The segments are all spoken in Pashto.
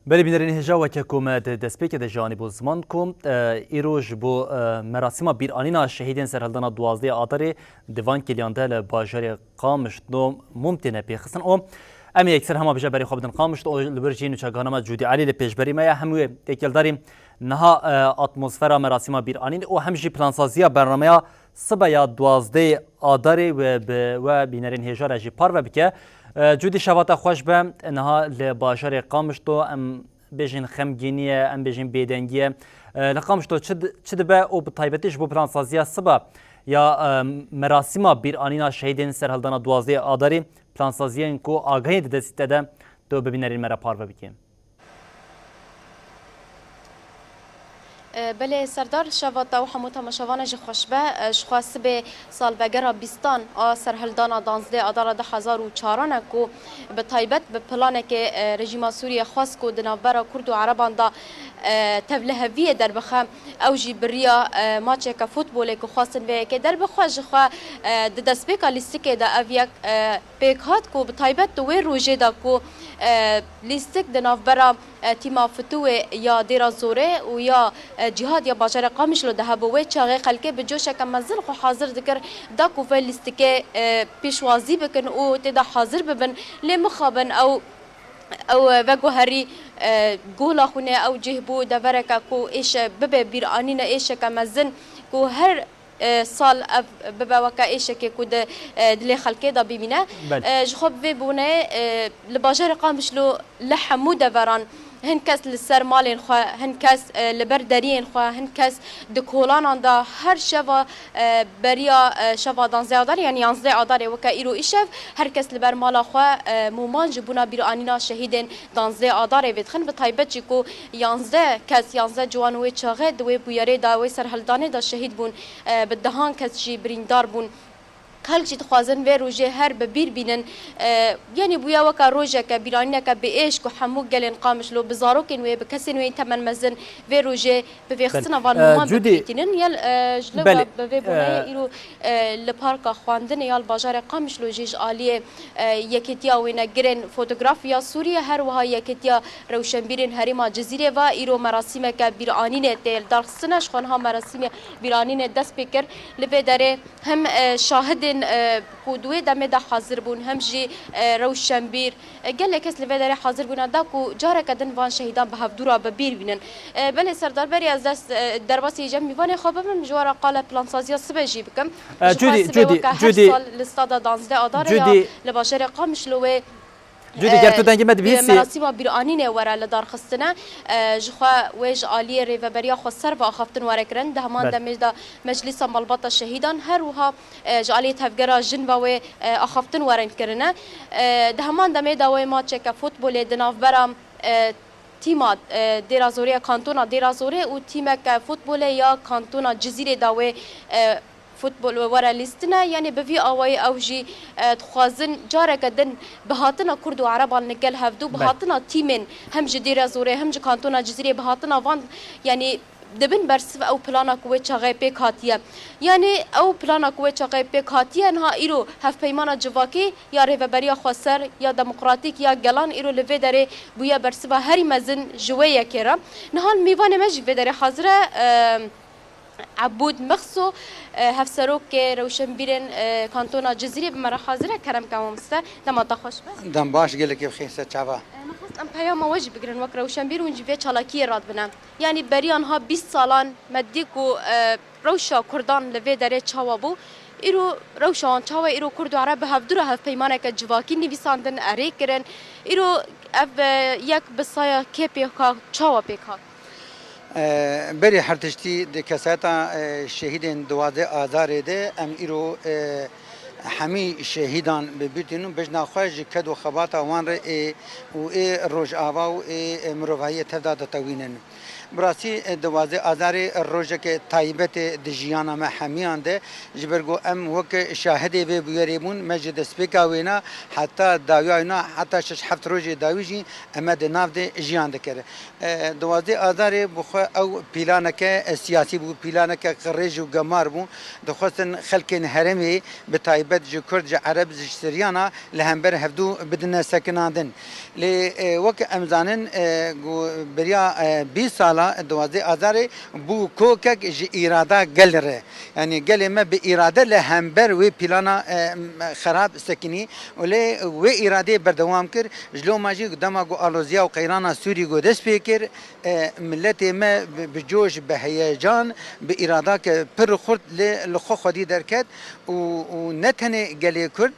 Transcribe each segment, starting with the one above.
بله بینرین هجا و که کومد دسپیک ده جانب زمان کوم ایروج بو مراسم بیرانینا شهیدین سرهلدانا 12 آذر دیوان کلیانده لباجر قامش دو ممکنه پیخستن او امی اکثر همه بجا بری خواب دن قامش دو لبرجین و چگانما جودی علی لپیشبری ما همه تکیل داریم نها اتمسفر مراسم بیرانین او همجی پلانسازی برنامه صبح یا 12 آذر و بینرین هجا رجی پار و بکه جودی شوات خوش به نها لباشر قامشتو ام بجین خمگینیه ام بجین بیدنگیه لقامشتو چد به او بطایبتیش بو پلانسازی صبح یا مراسم بیرانینا شهیدین سرهلدانا 12 آذر پلانسازی انکو آگاهی دستیده ده تو ببینرین مرا پار بکیم. بله سردار شواتا و همو تماشاوان جی خوشبه شخواست به سال بگره بیستان سرهلدانا 12 آذر 2004 کو به طایبت به پلانه که رژیم سوریه خواست کو دنابرا کرد و عربان دا تبلهویه در بخم اوجی بریا ماچه که فوتبوله که خواستن به که در بخواج خوا دست بیکا لیستیک دا اویک بیک هات کو به طایبت دوی روژه دا کو لیستیک دنابرا تیما فتوه یا دیرا زوره و یا جهاد یا باجر قامش لو دهبوه چاغه خلکه به جوش کم منزل خو حاضر ذکر دا کو لیستیک پیشوازی بکن او تدا حاضر ببن لمخابن او وگو هری گولا خونه او جهبو دورکا کو ایش ببه بیرانینا ایش کمزن کو هر سال ببه وکا ایش که کو دل خلکه دا ببینه جخوب وی بونه لباجر قامش لو لحمو دوران هن کس لسر مالین خو هن کس لبر درین خو هن کس دکولان دا هر شوا بریا شوا دانزه آدار یعنی 11 آدار وکا ایرو ایشف هر کس لبر مالا خو مومان جبونا بیرانینا شهیدین 12 آدار ویدخن به طایبت چی کو 11 کس 11 جوان و چاغه دوی بویاره دا و سرهلدانه دا شهید بون به دهان کس چی بریندار بون هل چی تخوازن و روزه هر ببیر بینن یعنی بویا وکا روزه که بیرانیه که به ایش که همو گلن قامش لو بزارو کن و بکسین و تمن مزن و روزه به خصنا وان مهم بکتینن یال جلو به بونه ایرو لپارک خواندن یال بازار قامش لو جیج عالیه یکتیا و نگرن فوتوغرافیا سوریه هر وها یکتیا روشنبیرن هریما جزیره و ایرو مراسم که بیرانینه تل درخصنش خونها مراسم بیرانینه دست بکر لبه داره هم شاهد کودوی دم دا حاضر بون همجی روشنبیر گله کس لوی داره حاضر بون دا کو جاره کدن وان شهیدان به هفدورا به بیر بینن بله سردار بری از دست درباسی جمع میوانه خواب من جوارا قال پلانسازی سبجی بکم جودی سال لستادا 12 آذر یا لباشر قامش لوی جودی گرتو دنگی مد بیسی مراسم بیرانینه ورا لدار خستنه جخوا ویج عالیه ریوبریا خو سر و اخفتن ورکرن دهمان دمجدا مجلس مالبات شهیدان هر وها جعلی تفگرا جن و اخفتن ورن کرنه دهمان دمجدا و ماتچ که فوتبال دناف برام تیما دیرازوری کانتونا دیرازوری و تیما که فوتبال یا کانتونا جزیره داوی فوتبال ورا لیستنا یعنی بوی آوای اوجی تخوازن جاره کدن بهاتنا کرد و عرب نگل هفدو بهاتنا تیمن هم جدیره زوره هم کانتونا جزیره بهاتنا وان یعنی دبن برسف او پلانا کوه چاقای پیک هاتیه یعنی او پلانا کوه چاقای پیک هاتیه انها ایرو هف پیمانا جواکی یا ریوبریا خسر یا دموکراتیک یا گلان ایرو لوی داره بویا برسف هری مزن جویه کرا نهان میوان مجی داره حاضره عبود مخصو هفسروک روشنبیرن کانتونا جزیره بمرا حاضره کرم کامسته دم خوش به دم باش گله که خیسه چاوا نخواست ام پیام واجب بگیرن وک روشنبیر اونجی به چالاکی راد بنم یعنی بریان ها 20 سالان مدیکو روشا کردان لوی داره چاوا بو ایرو روشان چاوا ایرو کرد و عرب هفدور هف پیمانه که جواکی نویساندن اره کرن ایرو اف یک بسایا که پیکا چاوا پیکا بری هرتشتی دکساتا شهیدین 12 آذر ده ام ایرو همی شهیدان ببیتینو بجنا خواهج کد و خباتا وان ره و روش آوا و مروایی تفداد تاوینن براسی دوازده آذار روزک تایبت دجیانا ما همیان ده جبرگو ام وک شاهدی به بیاریمون مجد سپیکا وینا حتی داوینا حتی شش هفت روز داویجی امد ناف ده جیان دکره دوازده آذار بخو او پیلانک سیاسی بو پیلانک قریج و گمار بو دخواستن خلکن هرمی به تایبت جو کرد جو عرب جو سریانا لهمبر هفدو بدن سکناندن لی وک امزانن گو بریا 20 ساله دوازده آذار بو کوکک جی اراده گلره یعنی گل ما به اراده لهمبر و پیلانا خراب سکنی ولی و اراده بردوام کر جلو ماجی قدام گو آلوزیا و قیرانا سوری گو دست پیکر ملت ما بجوش به هیجان به اراده که پر خورد لخو خودی درکد و نتنه گلی کرد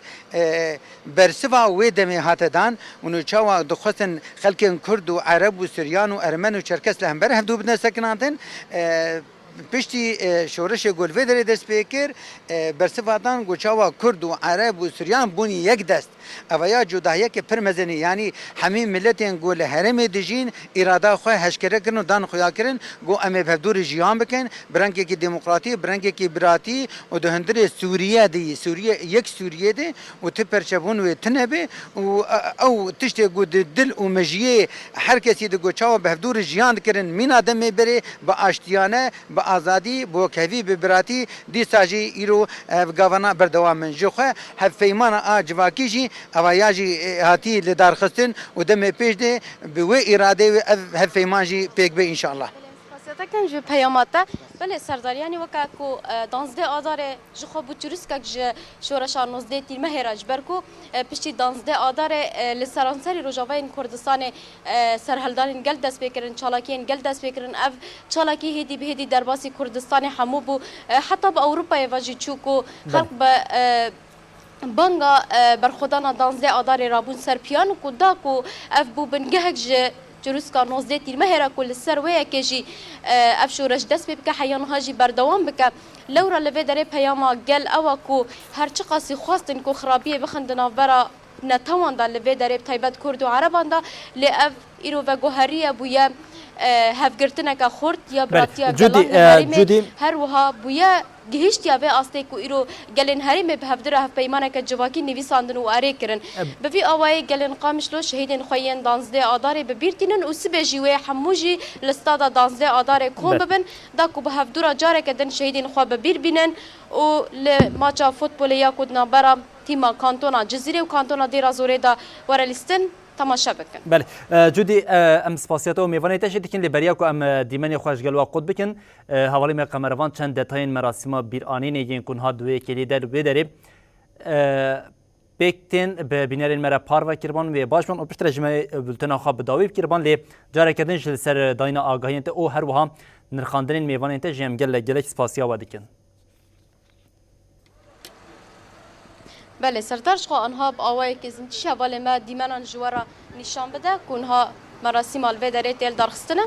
برسوا و دمی هاتدان و نوچاوا دخواستن خلک کرد و عرب و سریان و ارمن و چرکس لهمبر هم دو بدن سکناندن پشتی شورش گلوه داره دست پیکر برسوادان گوچاوا کرد و عرب و سریان بونی یک دست اویا جداهیه که پر مزنی یعنی همه ملتین گول هرم دیجین اراده خواه هشکره کرن و دان خویا کرن گو امی بهدور جیان بکن برنگه کی دموکراتی برنگه کی براتی و دهندر سوریه دی سوریه یک سوریه دی و تپرچبون و تنبه و او تشتی گو دل و مجیه هر کسی دی گوچاوا بهدور جیان کرن مین آدم بره با آشتیانه با آزادی با کهوی ببراتی دی ساجی ایرو گاوانا بردوام من جوخه هفیمان آجواکی جی اوایاجی هاتی لدار خستن و دم پیش ده به و اراده و هفیمان جی پیک به انشالله تکن جو پیاماته بله سرداریانی وکاکو 12 آذار جخو بوچروسک ج شورش 19 تیر مهراج برکو پشتی 12 آذار لسرانسری روجاوین کردستان سرهلدان گل دست بکرن چالاکین گل دست بکرن اف چالاکی هدی به هدی درباسی کردستان همو بو حتی با اروپا واجی چوکو خلق با بانگا برخودانا 12 آذار رابون سرپیان کو دا کو اف بو بنگهک ج جروسکا 19 تیر مهرا کل سر ویا کجی افشورش دست بک حیان هاجی بردوام بک لورا لوی دره پیاما گل او کو هر چی قاسی خواستن کو خرابیه بخندنا برا نتوان دا لوی دره تایبت کرد و عربان دا لاف ایرو و گوهریه بویا هفگرتنه که خورد یا براتیا گلان هر وها بویا گهشت یا به آسته کو ایرو گلن هری به هفدر هف پیمانه که جواکی نویساندن و اره کرن بفی آوای گلن قامشلو شهیدن خوین 12 آذار به بیرتینن و سبه جیوه حموجی لستادا 12 آذار کون ببن دا کو به هفدر جاره کدن شهیدن خو به بیر بینن و لماچا فوتبول یا کدنا برا تیما کانتونا جزیره و کانتونا دیرا زوره دا ورلیستن تماشا بکن. بله جودی ام سپاسیات و میوانی تشدید کن لبریا کو ام دیمنی خوشگل و قد بکن حوالی می قمروان چند دتاین مراسم بیرانی نگین کن ها دوی کلی در بدری بکتن به بینرین مرا پارو کربان و باشمان و پشت رجمه بلتنا خواب داوی کربان لی جاره کردن جل سر داینا آگاهی انت او هر وها نرخاندن میوانی انت جیم گل گلک سپاسیا و دیکن. بله سردارش خو آنها با آوای که زنتیش حواله ما دیمنان جوارا نشان بده که اونها مراسم الوه داره تیل درخستنه